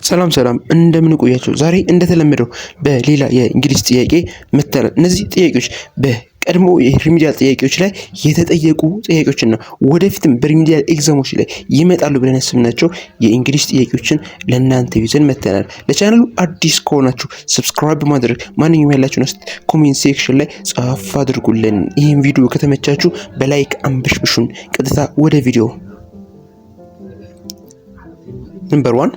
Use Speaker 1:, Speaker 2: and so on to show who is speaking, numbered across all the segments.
Speaker 1: ሰላም እንደምን ቆያችሁ? ዛሬ እንደተለመደው በሌላ የእንግሊዝ ጥያቄ መጥተናል። እነዚህ ጥያቄዎች በቀድሞ የሪሚዲያል ጥያቄዎች ላይ የተጠየቁ ጥያቄዎችና ወደፊትም በሪሚዲያል ኤግዛሞች ላይ ይመጣሉ ብለን ያሰብናቸው የእንግሊዝ ጥያቄዎችን ለእናንተ ይዘን መጥተናል። ለቻናሉ አዲስ ከሆናችሁ ሰብስክራይብ በማድረግ ማንኛውም ያላችሁን ኮሜንት ሴክሽን ላይ ጻፍ አድርጉልን። ይህን ቪዲዮ ከተመቻችሁ በላይክ አንበሽብሹን። ቀጥታ ወደ ቪዲዮ። Number 1.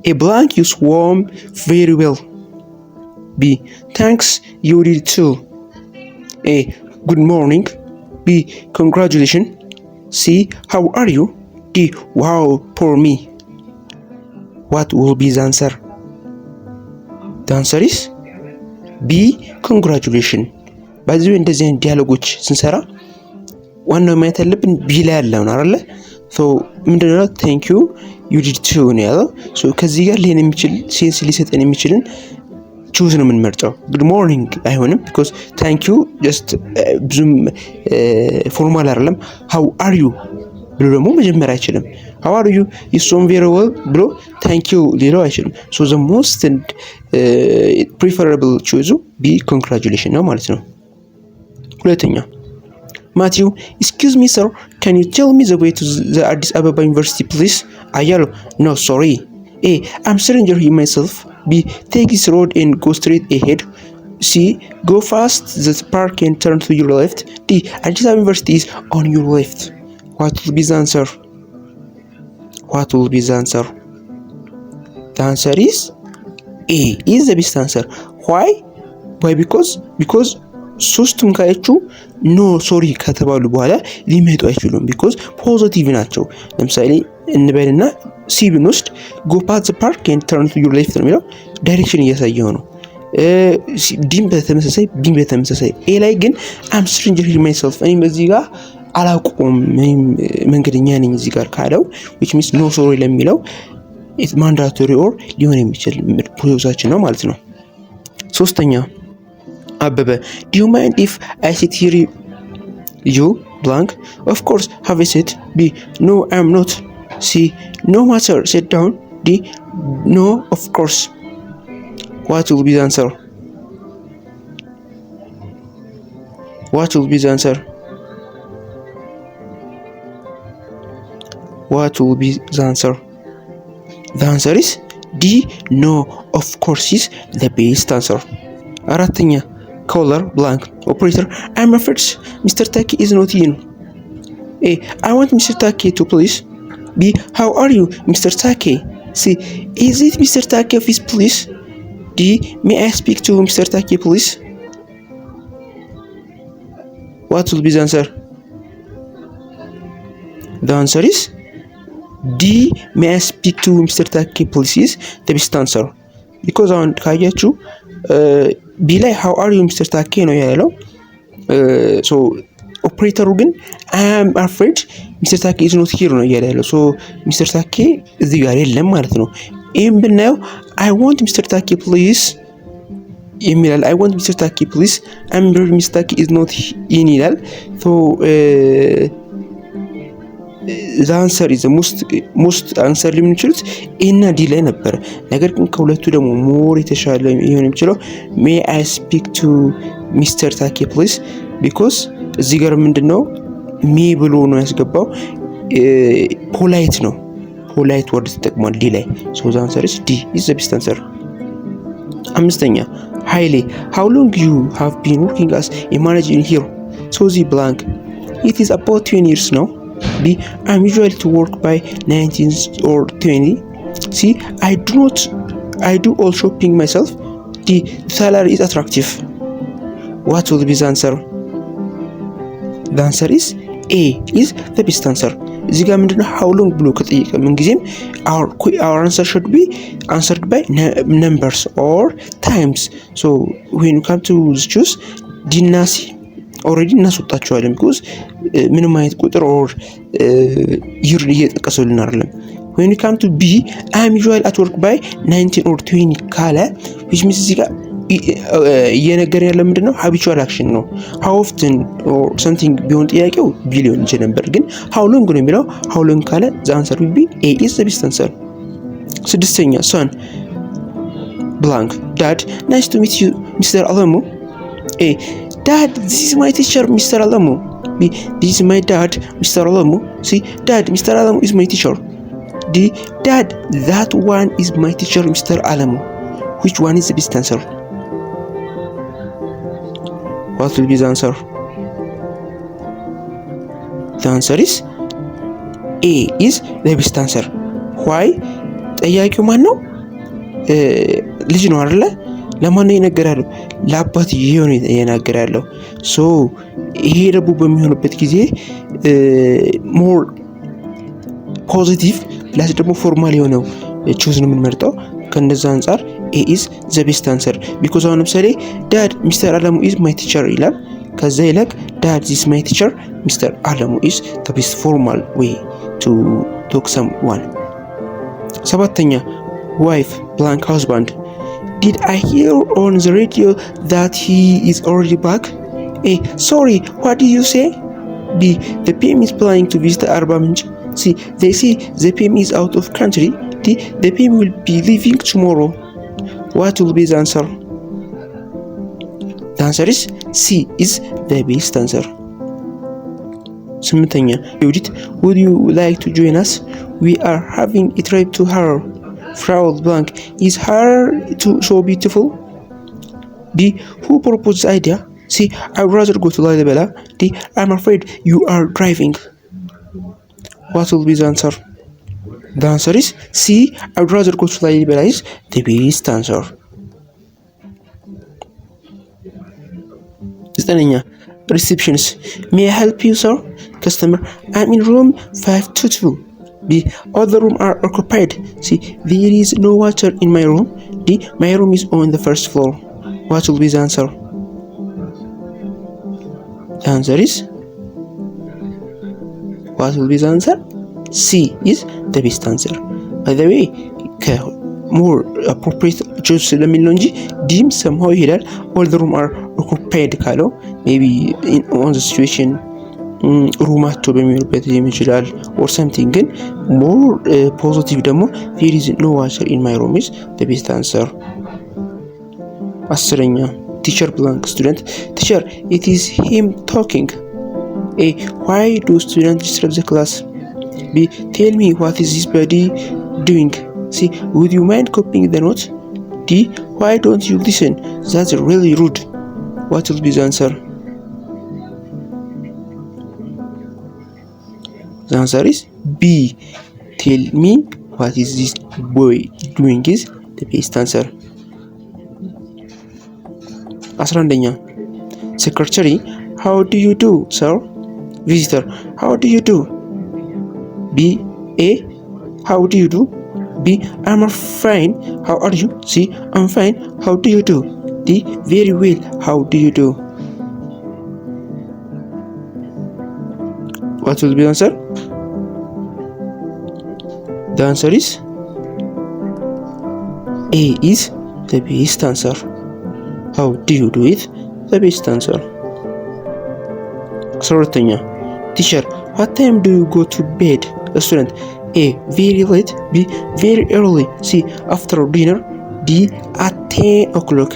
Speaker 1: A blank you swam very well. B. Thanks, you did too. A. Good morning. B. Congratulations. C. How are you? D. Wow, poor me. What will be the answer? The answer is B. Congratulations. በዚህ እንደዚህ አይነት ዲያሎጎች ስንሰራ ዋናው ማየት ያለብን ቢ ላይ ያለውን አይደለ? ምንድነው thank you you did too ነው ያለው። ከዚህ ጋር ሊሆን የሚችል ሴንስ ሊሰጠን የሚችልን ቹዝ ነው የምንመርጠው። good morning አይሆንም because thank you just ብዙም ፎርማል አይደለም። how are you ብሎ ደግሞ መጀመር አይችልም። how are you you swam very well ብሎ thank you ሊለው አይችልም። so the most preferable choice be congratulations ነው ማለት ነው። ሁለተኛ Matthew, excuse me sir, can you tell me the way to the Addis Ababa University please? Ayalo, no sorry. A, I'm stranger here myself. B, take this road and go straight ahead. C, go fast the park and turn to your left. D, Addis Ababa University is on your left. What will be the answer? What will be the answer? The answer is A, is the best answer. Why? Because ሶስቱም ካያችሁ ኖ ሶሪ ከተባሉ በኋላ ሊመጡ አይችሉም። ቢኮዝ ፖዚቲቭ ናቸው። ለምሳሌ እንበልና ሲ ብንወስድ ጎ ፓስ ዘ ፓርክ ኤንድ ተርን ቱ ዩር ሌፍት ነው የሚለው ዳይሬክሽን እያሳየው ነው። ዲም በተመሳሳይ ቢም በተመሳሳይ። ኤ ላይ ግን አም ስትሬንጀር ሂር ማይሰልፍ እኔም በዚህ ጋር አላውቀውም እኔም መንገደኛ ነኝ እዚህ ጋር ካለው which means ኖ ሶሪ ለሚለው ኢት ማንዳቶሪ ኦር ሊሆን የሚችል ፕሮሰሳችን ነው ማለት ነው። ሶስተኛ Abebe, do you mind if I sit here you blank? Of course, have a seat. B, no I'm not. C, no matter, sit down. D, no of course. What will be the answer? What will be the answer? What will be the answer? The answer is D, no of course is the best answer. አራተኛ caller blank operator I'm afraid Mr. Taki is not in. A, I want Mr. Taki to please. B, how are you Mr. Taki? C, is it Mr. Taki office please? D, may I speak to Mr. Taki please? What will be the answer? The answer is D, may I speak to Mr. Taki please is the best answer. because አሁን ካያችሁ ቢ ላይ how are you Mr. Taki ነው ያለው። ሶ ኦፕሬተሩ ግን I am afraid Mr. Taki is not here ነው ያለው። ሶ Mr. Taki እዚህ ጋር የለም ማለት ነው። ይሄን ብናየው I want Mr. Taki please ይላል። I want Mr. Taki please I'm afraid Mr. Taki is not in ይላል። ሶ the answer is the most answer ሊሆን ይችላል እና ዲ ላይ ነበር። ነገር ግን ከሁለቱ ደግሞ ሞር የተሻለ ሊሆን የሚችለው may I speak to Mr. Taki please because እዚህ ጋር ምንድነው ሜ ብሎ ነው ያስገባው። ፖላይት ነው ፖላይት ወርድ ተጠቅሟል ዲ ላይ። so the answer is D is the best answer። አምስተኛ ሃይሌ how long you have been working as a manager in here? so the blank it is about 20 years now. B, I'm usually to work by 19 or 20. C, I do all shopping myself. D, the salary is attractive. What will be the answer? The answer is A is the best answer. እዚህ ጋር ምንድነው how long ብሎ ከጠየቀ ምን ጊዜም our answer should be answered by numbers or times. so when you come to choose D እና C ኦሬዲ እናስወጣቸዋለን because ምንም አይነት ቁጥር ኦር ይር እየጠቀሰልን አይደለም። when you come to B I'm usually at work by 19 or 20 ካለ which means እዚህ ጋር እየነገረን ያለ ምንድነው habitual action ነው። how often or something ቢሆን ጥያቄው ቢ ሊሆን ይችላል ነበር ግን how long ነው የሚለው how long ካለ the answer will be A is the best answer። ስድስተኛ son blank dad nice to meet you Mr. Alamu. A dad this is my teacher Mr. Alamu. B this is my dad Mr. Alamu. C dad Mr. Alamu is my teacher. D dad that one is my teacher Mr. Alamu. Which one is the best answer? What will be the answer? The answer is A is the best answer. Why? ጠያቂው ማን ነው? ልጅ ነው አይደለ? ለማን ነው ይነገራሉ? ለአባትየው ነው ይነገራሉ። ሶ ይሄ ደግሞ በሚሆንበት ጊዜ ሞር ፖዚቲቭ ፕላስ ደግሞ ፎርማል የሆነው ቹዝ ነው የምንመርጠው። ከነዛ አንፃር A is the best answer because አሁን ለምሳሌ dad Mr. Alamu is my teacher ይላል። ከዛ ይላክ dad is my teacher Mr. Alamu is the best formal way to talk someone. ሰባተኛ wife blank husband did I hear on the radio that he is already back? A sorry what did you say? B the PM is planning to visit Arba Minch. C they say the PM is out of country. D the PM will be leaving tomorrow. What will be the answer? The answer is C is the best answer. ስምንተኛ Judith would you like to join us? We are having a trip to her. Frau blank is her so beautiful? D who proposed the idea? C I would rather go to Lalibela. D I'm afraid you are driving. What will be the answer? The answer is C I would rather go to Lalibela is the best answer. ዘጠነኛ receptionist may I help you sir? Customer I'm in room 522. B all the room are occupied. C there is no water in my room. D my room is on the first floor. What will be the answer? The answer is what will be the answer? C is the best answer. By the way more appropriate choose ስለሚል ነው እንጂ ዲም somehow ይሄዳል። all the room are occupied ካለው maybe in on the situation ሩማቸው በሚሆንበት ሊሆን ይችላል or something ግን more positive ደግሞ there is no water in my room is the best answer. አስረኛ teacher blank student teacher it is him talking. A why do students disturb the class? B tell me what is this buddy doing? C would you mind copying the notes? D why don't you listen? That's really rude. What will be the answer? The answer is B tell me what is this boy doing is the best answer. 11ኛ secretary how do you do sir? Visitor how do you do? B A how do you do? B I'm fine how are you? C I'm fine how do you do? D very well how do you do? What will be the answer? The answer is A is the best answer. How do you do it? The best answer. 12ኛ teacher what time do you go to bed? A student A very late. B very early. C after dinner. D at 10 o'clock.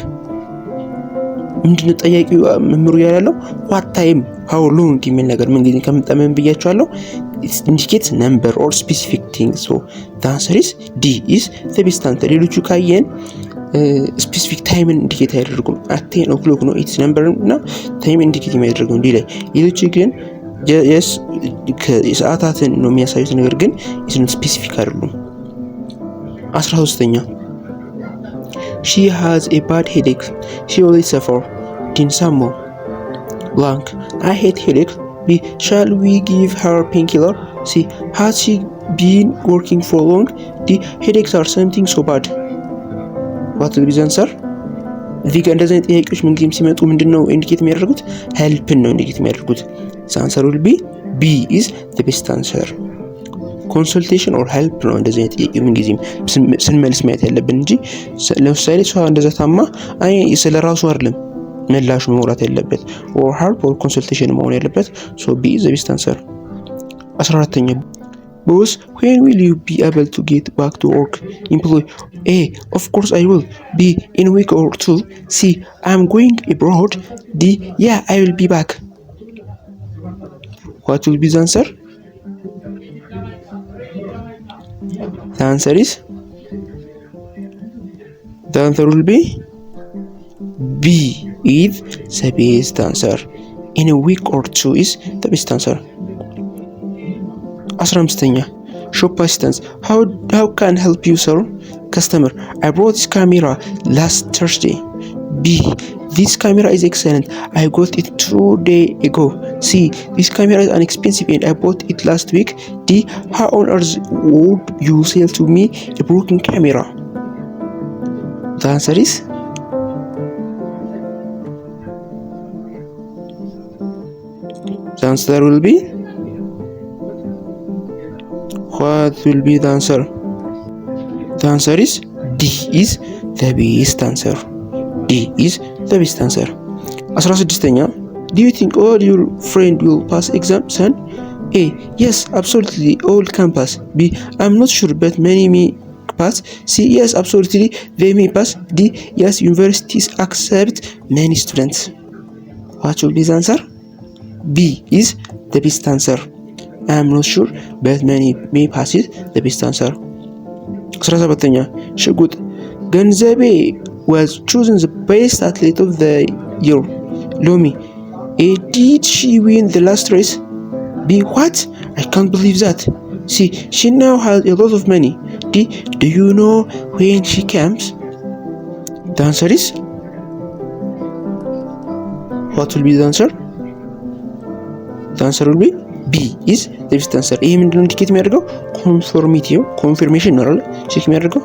Speaker 1: ምንድነው ጠያቂው መምሩ ያለው what time how long የሚል ነገር ምን ጊዜ ከመጣመን ብያቸዋለሁ indicate number or specific thing. So the answer is D is the best answer. ሌሎቹ ካየን ስፔሲፊክ ታይምን ኢንዲኬት ያደርጉም at 10 o'clock ነው ኢትስ ነምበር እና ታይም ኢንዲኬት የሚያደርገው እንዲህ ላይ ሌሎቹ ግን yes ከሰዓታትን ነው የሚያሳዩት ነገር ግን ኢስን ስፔሲፊክ አይደሉም። 13ኛ she has a bad headache. She always suffer Dinsamo blank I hate headache. B shall we give her painkiller? C has she been working for long? D headaches are something so bad. What will be the answer? እዚህ ጋር እንደዚህ አይነት ጥያቄዎች ምን ጊዜም ሲመጡ ምንድነው ኢንዲኬት የሚያደርጉት ሄልፕን ነው ኢንዲኬት የሚያደርጉት። the answer will be B is the best answer. ኮንሰልቴሽን ኦር ሄልፕ ነው እንደዚህ አይነት ጥያቄ ምን ጊዜም ስንመልስ ማየት ያለብን እንጂ ለምሳሌ ሰው እንደዛ ታማ አይ ስለራሱ አይደለም ምላሹ መውራት ያለበት ኦር ሄልፕ ኦር ኮንሰልቴሽን መሆን ያለበት። ሶ B is the best answer. 14ኛ Boss, when will you be able to get back to work? Employee, A. Of course I will. B. In a week or two. C. I'm going abroad. D. Yeah, I will be back. What will be the answer? The answer will be B is the best answer. In a week or two is the best answer. 15ኛ shop assistance. How can I help you, sir? Customer, I brought this camera last Thursday. B. This camera is excellent. I got it 2 days ago. C. This camera is inexpensive and I bought it last week. D. How on earth would you sell to me a broken camera? The answer is will be, what will be the answer? The answer is D is the best answer. D is the best answer. 16ኛ Do you think all your friends will pass exam, son? A. Yes, absolutely, all can pass. B. I'm not sure but many may pass. C. Yes, absolutely, they may pass. D. Yes, universities accept many students. What will be the answer? B is the best answer. I'm not sure but many may pass is the best answer. 17ኛ ሽጉጥ ገንዘቤ was chosen the best athlete of the year. Lomi, A. Did she win the last race? B. What? I can't believe that. C. She now has a lot of money. D. Do you know when she comes? The answer is, what will be the answer? The answer will be B is the best answer. ይሄ ምንድነው ኢንዲኬት የሚያደርገው? ኮንፊርሜሽን ነው አይደል? ቼክ የሚያደርገው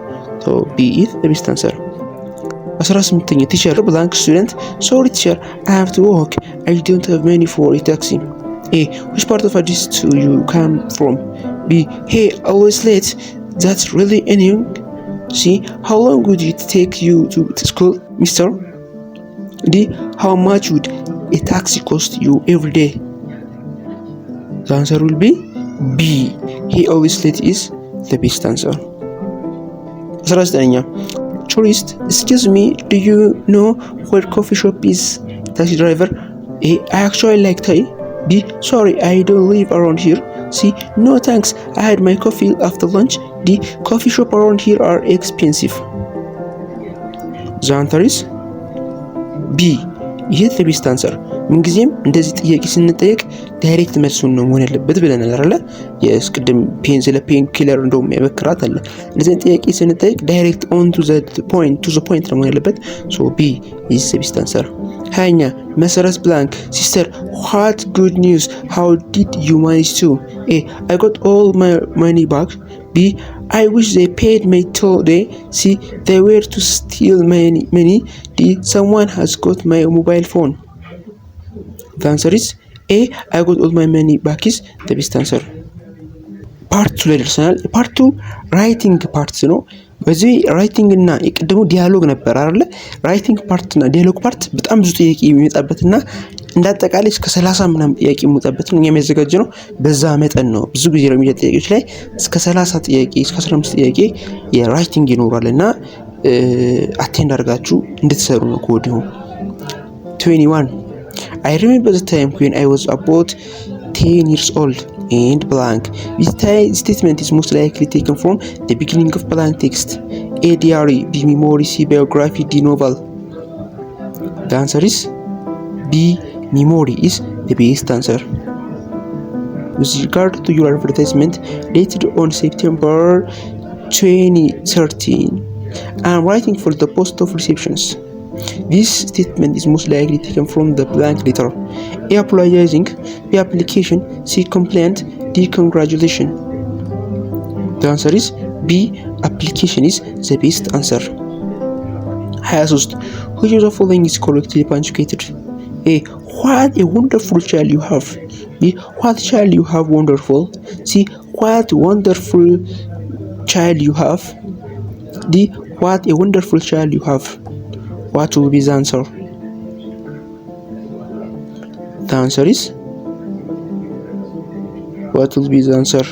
Speaker 1: B is the best answer. 18ኛ teacher blank student, sorry teacher, I have to walk. I don't have money for a taxi. A. Which part of Addis do you come from? B. Hey, always late. That's really annoying. C. How long would it take you to school, mister? D. How much would a taxi cost you every day? The answer will be B. He always late is the best answer. 19ኛ tourist, excuse me, do you know where coffee shop is? Taxi driver, A. I actually like Thai. B. Sorry, I don't live around here. C. No thanks, I had my coffee after lunch. D. Coffee shop around here are expensive. The answer is B. ይሄ the best answer. ምንጊዜም እንደዚህ ጥያቄ ስንጠየቅ ዳይሬክት መልሱን ነው መሆን ያለበት ብለናል አይደል? የስቅድም ስለ ፔን ኪለር እንደውም ያበክራት አለ። እንደዚህ ጥያቄ ስንጠየቅ ዳይሬክት ኦን ቱ ዘ ፖይንት ነው መሆን ያለበት። ሶ B is the best answer. 20ኛ መሰረት ብላንክ sister, what good news, how did you manage to? A. I got all my money back. B. I wish they paid me today. C. They were to steal my money. D. Someone has got my mobile phone. The answer is A. I got all my money back is the best answer. ፓርት 2 ላይ ደርሰናል። ፓርት 2 ራይቲንግ ፓርት ነው። በዚህ ራይቲንግ እና የቀደሙ ዲያሎግ ነበር አይደል? ራይቲንግ ፓርት እና ዲያሎግ ፓርት በጣም ብዙ ጥያቄ የሚመጣበትና እንዳጠቃላይ እስከ 30 ምናምን ጥያቄ የሚመጣበት ነው። የሚያዘጋጅ ነው። በዛ መጠን ነው ብዙ ጊዜ ነው የሚጠየቁት ጥያቄዎች ላይ እስከ 30 ጥያቄ እስከ 15 ጥያቄ የራይቲንግ ይኖራልና አቴንድ አድርጋችሁ እንድትሰሩ ነው ኮዲው። 21 I remember the time when I was about 10 years old and blank. This statement is most likely taken from the beginning of blank text. A. Diary. B. Memory. C. Biography. D. Novel. The answer is B. Memory is the best answer. With regard to your advertisement dated on September 2013, I am writing for the post of receptions. This statement is most likely taken from the blank letter. A. Apologizing. B. Application. C. Complaint. D. Congratulation. The answer is B. Application is the best answer. 23 Which of the following is correctly punctuated? A. What a wonderful child you have. B. What child you have wonderful. C. What wonderful child you have. D. What a wonderful child you have. What will be the answer? The answer is, what will be the answer?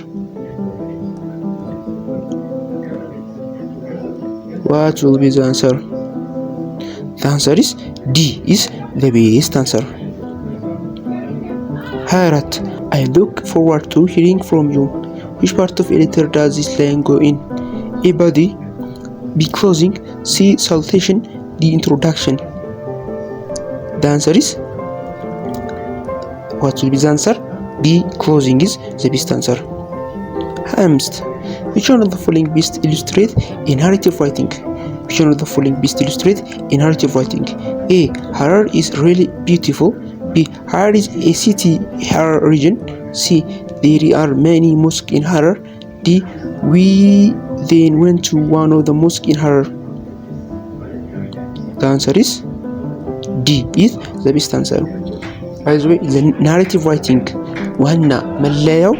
Speaker 1: What will be the answer? The answer is D is the best answer. 24. I look forward to hearing from you. Which part of a letter does this line go in? A. Body, B. Closing, C. Salutation, D. Introduction. The answer is, what will be the answer? D. Closing is the best answer. 25. Which one of the following best illustrate a narrative writing? Which one of the following best illustrate a narrative writing? A. Harar is really beautiful. B. Harar is a city, Harar region. C. There are many mosques in Harar. D. We then went to one of the mosques in Harar. The answer is D is the best answer. By the way, the narrative writing ዋና መለያው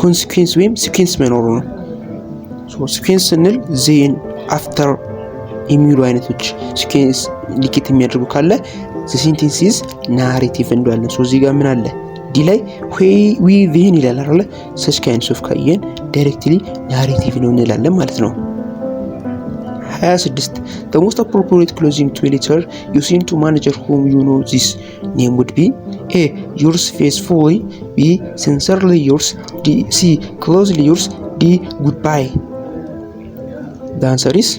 Speaker 1: ኮንሲኩዌንስ ወይም ሲኩዌንስ መኖሩ ነው። ሲኩዌንስ ስንል ዜን አፍተር የሚሉ አይነቶች ሲኩዌንስ ሊኬት የሚያደርጉ ካለ the sentence is narrative እንለዋለን። እዚህ ጋር ምን አለ? ዲ ላይ ዊ ዜን ይላል አይደል? such kinds of ካየን ዳይሬክትሊ ናሬቲቭ ነው እንላለን ማለት ነው። 26. The most appropriate closing to a letter you send to manager whom you know this name would be A. Yours faithfully, B. Sincerely yours, D. C. Closely yours, D. Goodbye. The answer is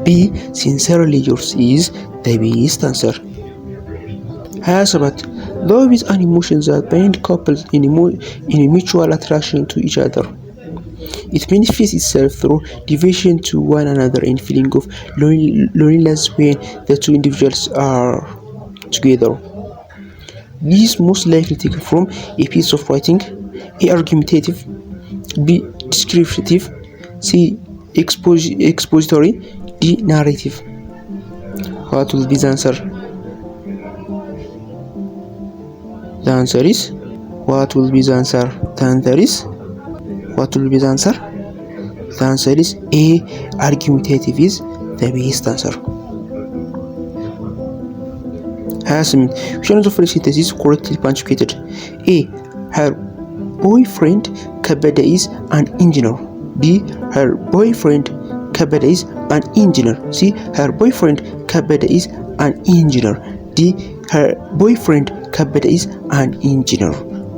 Speaker 1: B. Sincerely yours is the best answer. 27. Love is an emotion that binds couples in a mutual attraction to each other. It manifests itself through devotion to one another and feeling of loneliness when the two individuals are together. This is most likely taken from a piece of writing: A. Argumentative, B. Descriptive, C. Expository, D. Narrative. What will be the answer? The answer is, what will be the answer? The answer is, what will be the answer? The answer is A. Argumentative is the best answer. 28. Which one of the following sentences is correctly punctuated? A. Her boyfriend Kabeda is an engineer. B. Her boyfriend Kabeda is an engineer. C. Her boyfriend Kabeda is an engineer. D. Her boyfriend Kabeda is an engineer.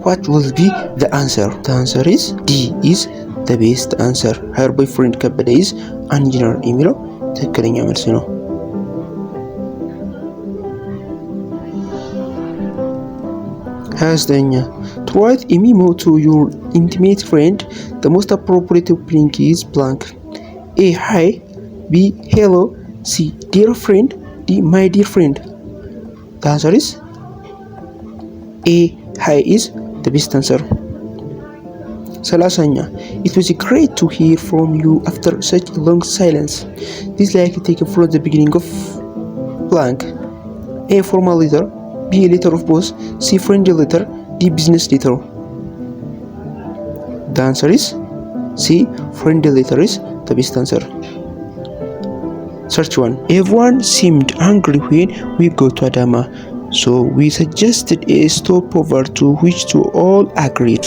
Speaker 1: What will be the answer? The answer is D is the best answer. Her boyfriend Kabeda is an engineer የሚለው ትክክለኛ መልስ ነው። To write a memo to your intimate friend, the most appropriate opening is blank. A. Hi, B. Hello, C. Dear friend, D. My dear friend. The answer is A. Hi is the best answer. 30. It was great to hear from you after such a long silence. This is likely taken from the beginning of blank. A. Formal letter, B. Letter of boss, C. Friendly letter, D. Business letter. The answer is C. Friendly letter is the best answer. 31. Everyone seemed hungry when we got to Adama, so we suggested a stopover to which to all agreed.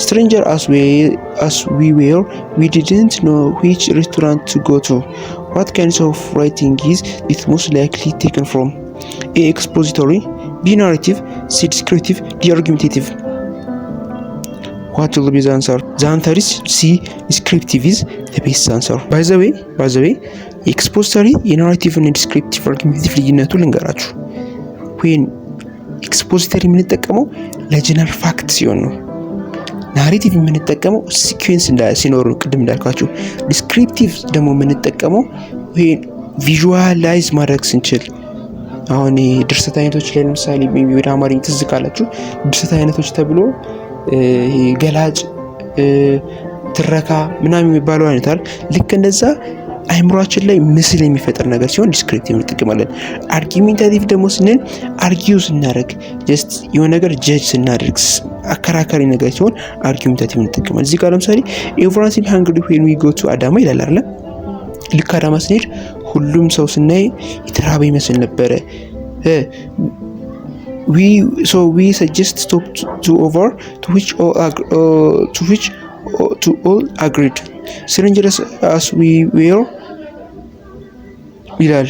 Speaker 1: Stranger as we were, we didn't know which restaurant to go to. What kinds of writing is it most likely taken from? A. Expository, B. Narrative, C. Descriptive, D. Argumentative. What will be the answer? The answer is C. Descriptive is the best answer. By the way, expository, የናሬቲቭ እና ዲስክሪፕቲቭ አርጊሜንቲቭ ልዩነቱ ልንገራችሁ። ወይን ኤክስፖዚተሪ የምንጠቀመው ለጀነራል ፋክት ሲሆን ነው። ናሬቲቭ የምንጠቀመው ሲኩዌንስ ሲኖር ነው፣ ቅድም እንዳልኳችሁ። ዲስክሪፕቲቭ ደግሞ የምንጠቀመው ወይን ቪዥዋላይዝ ማድረግ ስንችል። አሁን ድርሰት አይነቶች ላይ ለምሳሌ ወደ አማርኛ ትዝ ካላችሁ ድርሰት አይነቶች ተብሎ ገላጭ፣ ትረካ ምናምን የሚባለው አይነት አይደል? ልክ እንደዛ አይምሮአችን ላይ ምስል የሚፈጠር ነገር ሲሆን ዲስክሪፕቲቭ እንጠቀማለን። አርጊሜንታቲቭ ደግሞ ስንል አርጊው ስናደርግ ጀስት የሆነ ነገር ጀጅ ስናደርግ አከራካሪ ነገር ሲሆን አርጊሜንታቲቭ እንጠቀማለን። እዚህ ጋር ለምሳሌ ኤቭሪዋን ሲም ሃንግሪ ዌን ዊ ጎ ቱ አዳማ ይላል አይደል? ልክ አዳማ ስንሄድ ሁሉም ሰው ስናይ የተራበ ይመስል ነበረ። we suggest stop to over to which all agreed. strangers as we were ይላል።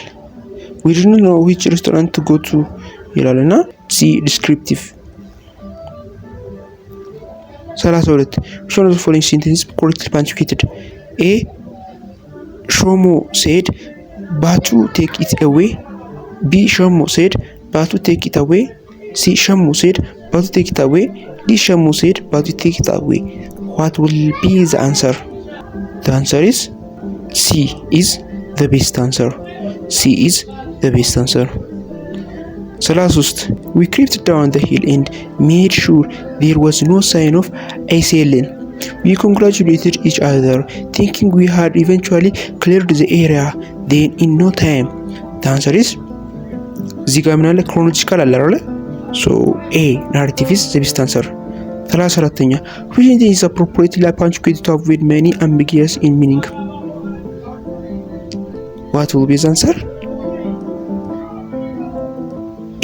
Speaker 1: we didn't know which restaurant to go to ይላልና ሲ descriptive። 32 which one of the following sentences correctly punctuated? A. Shomo said Batu take it away. B. Shomo said Batu take it away. C. Shomo said Batu take it away. D. Shomo said Batu take it away. What will be the answer? The answer is C is the best answer. C is the best answer. 33 we crept down the hill and made sure there was no sign of assailant. We congratulated each other, thinking we had eventually cleared the area. Then in no time, the answer is እዚህ ጋር ምን አለ? chronological አለ አይደል? So A narrative is the best answer. 34ኛ which sentence is appropriately punctuated to avoid many ambiguous in meaning? What will be the answer?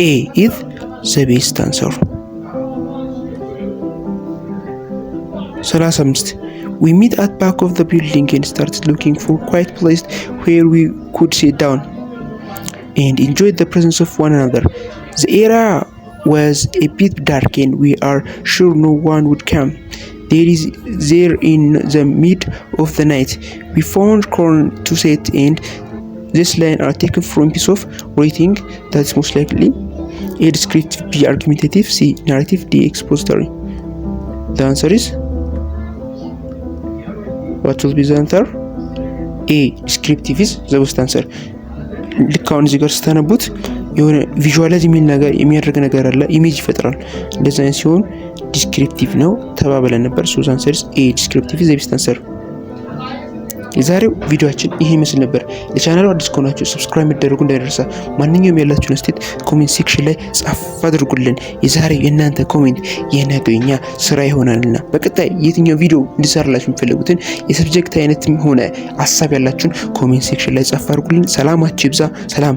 Speaker 1: A is the best answer. 35 we meet at back of the building and started looking for a quiet place where we could sit down and enjoy the presence of one another. The area was a bit dark and we are sure no one would come. There in the mid of the night we found corn to sit, and this line are taken from a piece of writing that's most likely A descriptive, B argumentative, C narrative, D expository. The answer is what will be the answer? A descriptive is the best answer. ልክ አሁን እዚህ ጋር ስታነቡት የሆነ ቪዥዋላይዝ የሚያደርግ ነገር አለ፣ ኢሜጅ ይፈጥራል። እንደዛ ሲሆን ዲስክሪፕቲቭ ነው ተባብለን ነበር። ሶ the answer is A descriptive is the best answer። የዛሬው ቪዲዮአችን ይሄ ይመስል ነበር። ለቻናሉ አዲስ ከሆናችሁ ሰብስክራይብ መደረጉ እንዳይረሳ። ማንኛውም ያላችሁን አስተያየት ኮሜንት ሴክሽን ላይ ጻፍ አድርጉልን። የዛሬው የእናንተ ኮሜንት የነገኛ ስራ ይሆናልና በቀጣይ የትኛው ቪዲዮ እንድሰራላችሁ የምትፈልጉትን የሰብጀክት አይነትም ሆነ ሐሳብ ያላችሁን ኮሜንት ሴክሽን ላይ ጻፍ አድርጉልን። ሰላማችሁ ይብዛ። ሰላም